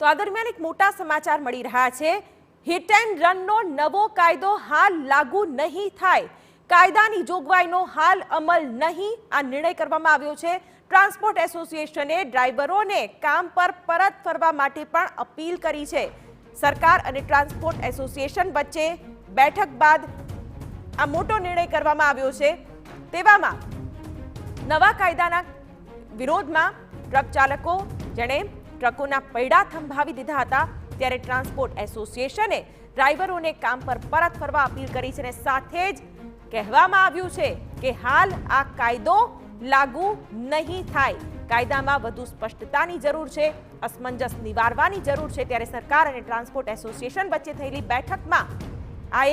તો આ દરમિયાન એક મોટા સમાચાર મળી રહ્યા છે। હિટ એન્ડ રનનો નવો કાયદો હાલ લાગુ નહીં થાય, કાયદાની જોગવાઈનો હાલ અમલ નહીં, આ નિર્ણય કરવામાં આવ્યો છે। ટ્રાન્સપોર્ટ એસોસિએશને ડ્રાઈવરોને કામ પર પરત ફરવા માટે પણ અપીલ કરી છે। સરકાર અને ટ્રાન્સપોર્ટ એસોસિએશન વચ્ચે બેઠક બાદ આ મોટો નિર્ણય કરવામાં આવ્યો છે। તેવામાં નવા કાયદાના વિરોધમાં ટ્રક ચાલકો જેણે ટ્રકોના પૈડા થંભાવી દીધા હતા, ત્યારે ટ્રાન્સપોર્ટ એસોસિએશને ડ્રાઈવરોને કામ પર પરત ફરવા અપીલ કરી છે અને સાથે જ કહેવામાં આવ્યું છે કે હાલ આ કાયદો લાગુ નહીં થાય, કાયદામાં વધુ સ્પષ્ટતાની જરૂર છે, અસમંજસ નિવારવાની જરૂર છે। ત્યારે સરકાર અને ટ્રાન્સપોર્ટ એસોસિએશન વચ્ચે થયેલી બેઠકમાં આ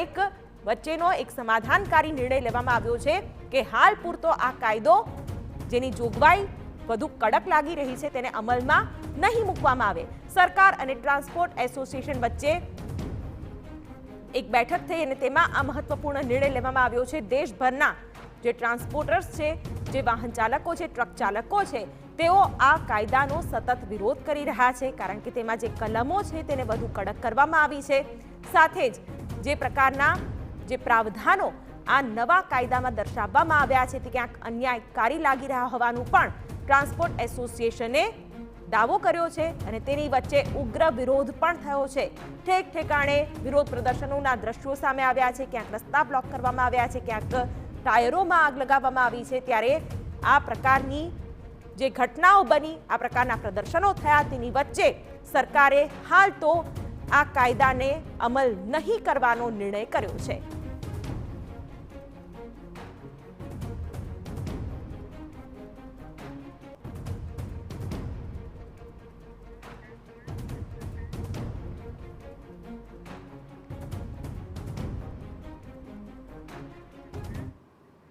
વચ્ચેનો એક સમાધાનકારી નિર્ણય લેવામાં આવ્યો છે કે હાલ પૂરતો આ કાયદો જેની જોગવાઈ વધુ કડક લાગી રહી છે તેને અમલમાં નહીં મૂકવામાં આવે। સરકાર અને ટ્રાન્સપોર્ટ એસોસિએશન વચ્ચે એક બેઠક થઈ અને તેમાં આ મહત્વપૂર્ણ નિર્ણય લેવામાં આવ્યો છે। દેશભરના જે ટ્રાન્સપોર્ટર્સ છે, જે વાહન ચાલકો છે, ટ્રક ચાલકો છે, તેઓ આ કાયદાનો સતત વિરોધ કરી રહ્યા છે, કારણ કે તેમાં જે કલમો છે તેને વધુ કડક કરવામાં આવી છે। સાથે જ જે પ્રકારના જે પ્રાવધાનો આ નવા કાયદામાં દર્શાવવામાં આવ્યા છે તે ક્યાંક અન્યાયકારી લાગી રહ્યા હોવાનું પણ ટ્રાન્સપોર્ટ એસોસિએશને દાવો કર્યો છે અને તેની વચ્ચે ઉગ્ર વિરોધ પણ થયો છે। ઠેક ઠેકાણે વિરોધ પ્રદર્શનોના દ્રશ્યો સામે આવ્યા છે, ક્યાંક રસ્તા બ્લોક કરવામાં આવ્યા છે, ક્યાંક ટાયરોમાં આગ લગાવવામાં આવી છે। ત્યારે આ પ્રકારની જે ઘટનાઓ બની, આ પ્રકારના પ્રદર્શનો થયા, તેની વચ્ચે સરકારે હાલ તો આ કાયદાને અમલ નહીં કરવાનો નિર્ણય કર્યો છે।